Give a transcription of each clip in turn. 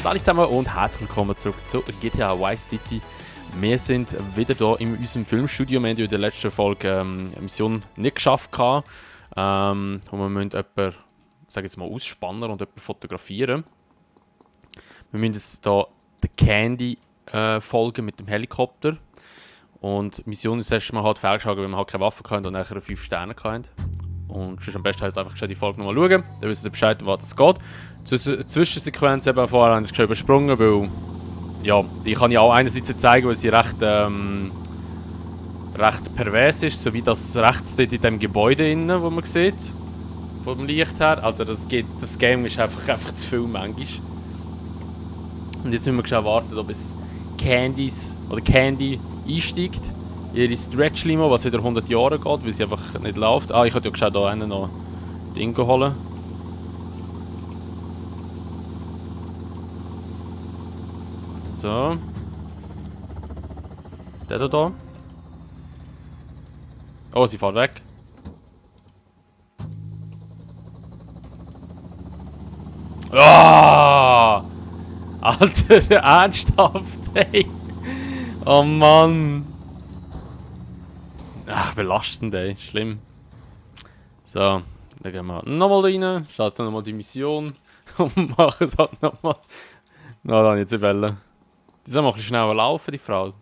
alle zusammen und herzlich willkommen zurück zu GTA Vice City. Wir sind wieder hier in unserem Filmstudio. Wir haben in der letzten Folge eine Mission nicht geschafft. Und wir müssen jemanden, sag jetzt mal, ausspannen und jemanden fotografieren. Wir müssen jetzt hier den Candy folgen mit dem Helikopter. Und die Mission ist erstmal halt fehlgeschlagen, weil wir halt keine Waffen hatten und nachher 5 Sterne hatten. Und sonst am besten halt einfach die Folge nochmal schauen. Dann wissen Sie Bescheid, um was es geht. Zwischensequenz eben vorher haben sie schon übersprungen, weil ja, die kann ich auch einerseits zeigen, weil sie recht pervers ist, so wie das rechts dort in dem Gebäude innen, wo man sieht, vom Licht her. Also das Game ist einfach zu viel manchmal. Und jetzt müssen wir schon warten, ob es Candy einsteigt. Ihre Stretch-Limo, was wieder 100 Jahre geht, weil sie einfach nicht läuft. Ah, ich hätte ja geschaut, hier einen noch Ding holen. So. Der da. Oh, sie fährt weg. Ah! Alter, ernsthaft, ey. Oh Mann. Ach, belastend, ey. Schlimm. So, dann gehen wir nochmal rein, starten nochmal die Mission und machen es halt nochmal. Na, dann jetzt Welle. Die soll mal ein bisschen schneller laufen, die Frau.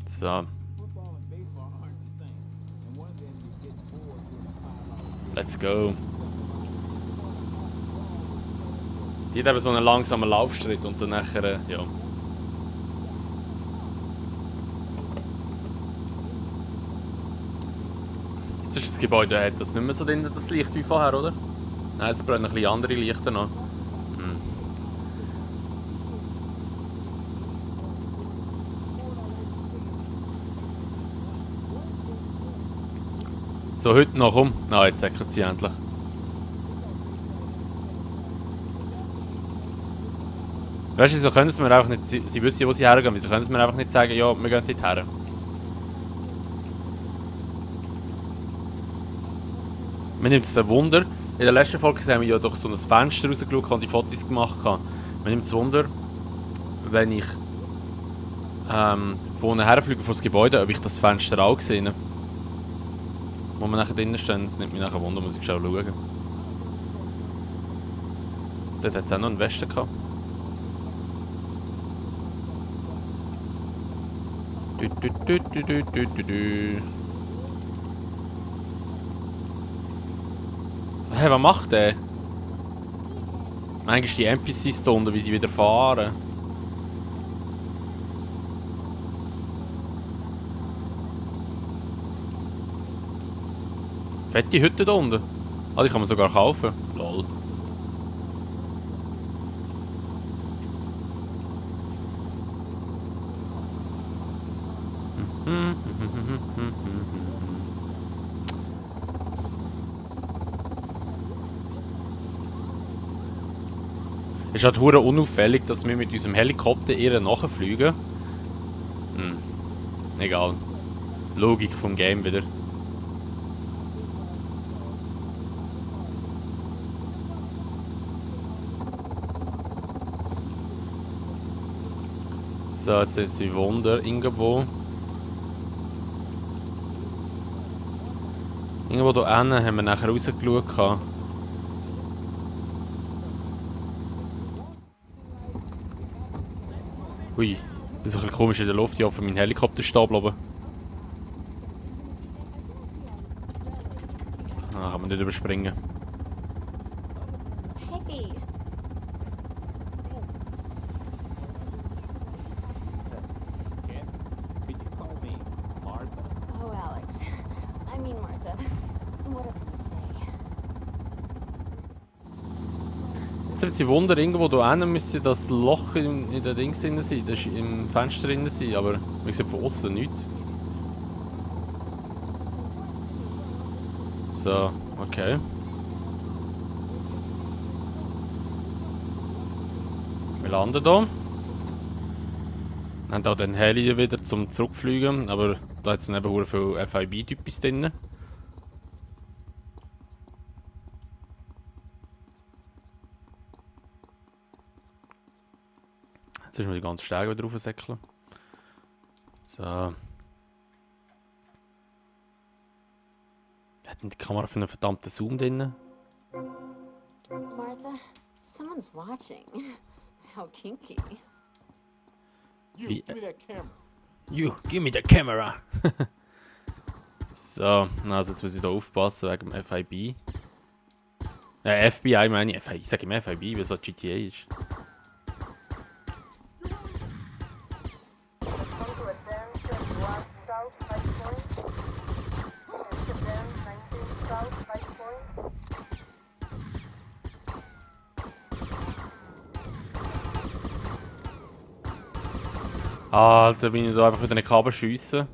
So. Let's go. Die hat eben so einen langsamen Laufschritt und dann nachher, ja. Jetzt ist das Gebäude, hat das nicht mehr so drin, das Licht wie vorher, oder? Nein, jetzt brennen ein bisschen andere Lichter noch. So, heute noch, komm. Na, jetzt säckert sie endlich. Weißt du, wieso können sie mir einfach nicht... Sie wissen ja, wo sie hergehen. Wieso können sie mir einfach nicht sagen, ja, wir gehen dort her? Mir nimmt es ein Wunder. In der letzten Folge haben wir ja durch so ein Fenster rausgeschaut und die Fotos gemacht. Mir nimmt es Wunder, wenn ich von her fliege vor das Gebäude, ob ich das Fenster auch sehe. Wo wir nachher drinnen stehen, das nimmt mich nachher Wunder, muss ich schon schauen. Dort hat es auch noch einen Westen gehabt. Hey, was macht der? Eigentlich die NPCs da unten, wie sie wieder fahren. Fette Hütte da unten. Ah, die kann man sogar kaufen. Lol. Es ist halt hure unauffällig, dass wir mit unserem Helikopter ihr nachfliegen. Egal. Logik vom Game wieder. So, jetzt sind sie Wunder irgendwo. Irgendwo da hinten haben wir nachher rausgeschaut. Ui, das ist ein bisschen komisch in der Luft, hier für meinen Helikopter stehen bleiben. Ah, kann man nicht überspringen. Hey. Oh, Alex. I mean Martha. Whatever you say. Jetzt haben sie Wunder, irgendwo da hinten müsste das Loch in der Dings drin sein, das im Fenster drin sein, aber wie gesagt von außen nichts. So, okay. Wir landen hier. Wir haben auch den Heli wieder zum Zurückfliegen, aber da hat es eben sehr viele FIB-Typis drin. Jetzt müssen wir die ganzen Stege wieder raufsäckeln. So. Hat denn die Kamera für einen verdammten Zoom drin? Martha, someone's watching. How kinky. You, Wie- give me that camera. You, give me the camera! So, also jetzt muss ich da aufpassen wegen dem FIB. FBI meine ich. Ich sage immer FIB, weil es halt GTA ist. Welcome to Advance 21 South 5 Point. This is Advance 19 South 5 Point. Alter, bin ich da einfach wieder eine Kabel schiessen.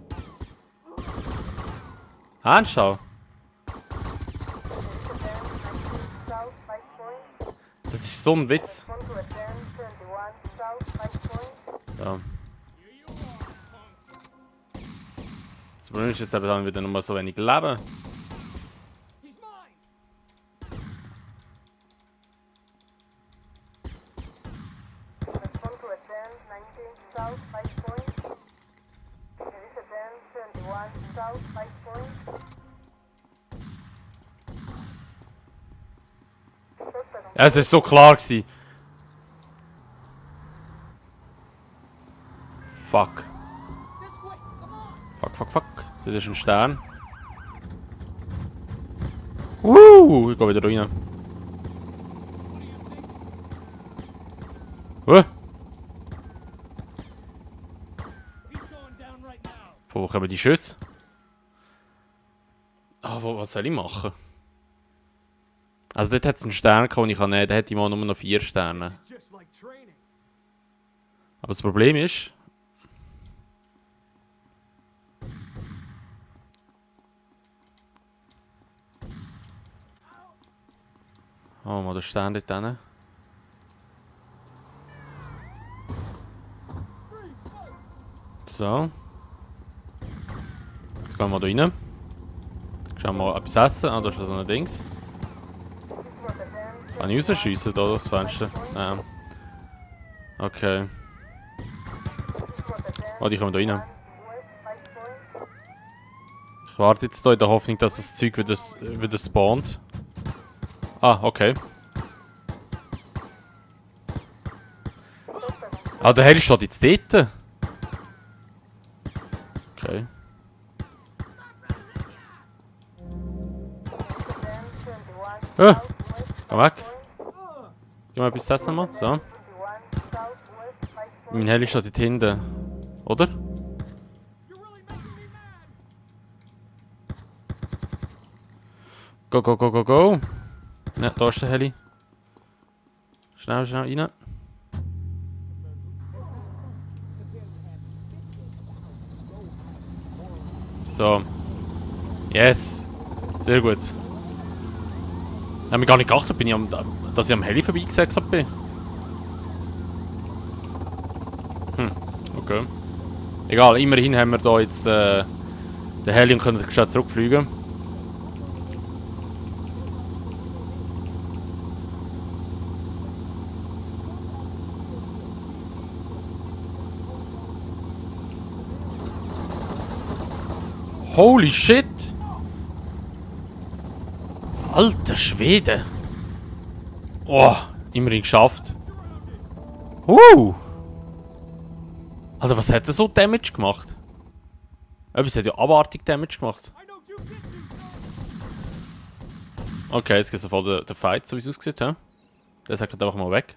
Ernsthaft? This is Advance 19 South 5 Point. Das ist so ein Witz. Welcome to Advance 21 South 5 Point. Ja. Das Problem ist jetzt eben dann wieder nur so wenig Leben. Welcome to Advance 19 South 5 Point. This is Advance 21 South 5 Point. Es ist so klar gewesen. Fuck. Fuck, fuck, fuck. Das ist ein Stern. Ich geh wieder rein. Von wo kommen die Schüsse? Ah, was soll ich machen? Also dort hat es einen Stern gehabt, den ich nehmen kann. Da hätte ich mal nur noch 4 Sterne. Just like training. Aber das Problem ist... Oh, mal der Stern dort hinten. So. Jetzt gehen wir da rein. Schauen wir mal etwas essen. Ah, da ist so ein Dings. Kann ich rausschiessen da durchs Fenster? Nein. Okay. Oh, die kommen da rein. Ich warte jetzt da in der Hoffnung, dass das Zeug wieder spawnt. Ah, okay. Ah, der Heli steht jetzt dort. Okay. Komm weg. Geh mal bis das nochmal. So. Mein Heli steht dort hinten. Oder? Go, go, go, go, go. Ja, da ist der Heli. Schnell, schnell rein. So. Yes. Sehr gut. Ich habe mir gar nicht geachtet, dass ich am Heli vorbeigesäckelt bin. Okay. Egal, immerhin haben wir da jetzt den Heli und können schnell zurückfliegen. Holy shit! Alter Schwede! Oh, immerhin geschafft. Also was hat er so Damage gemacht? Es hat ja abartig Damage gemacht. Okay, jetzt geht sofort der Fight, so wie es aussieht. Der sagt einfach mal weg.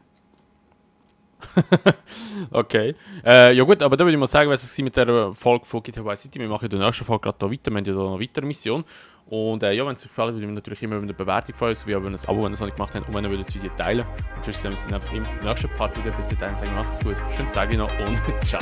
Okay. Ja gut, aber da würde ich mal sagen, was es mit der Folge von GTA Vice City. Wir machen in der nächsten Folge gerade hier weiter. Wir haben ja da noch eine weitere Mission. Und ja, wenn es euch gefällt, würde ich mich natürlich immer über eine Bewertung freuen, sowie über ein Abo, wenn ihr es noch nicht gemacht habt. Und wenn ihr das Video teilen. Und sonst sehen wir uns dann einfach im nächsten Part wieder. Bis dahin, sagen wir macht's gut. Schönes Tag noch und ciao.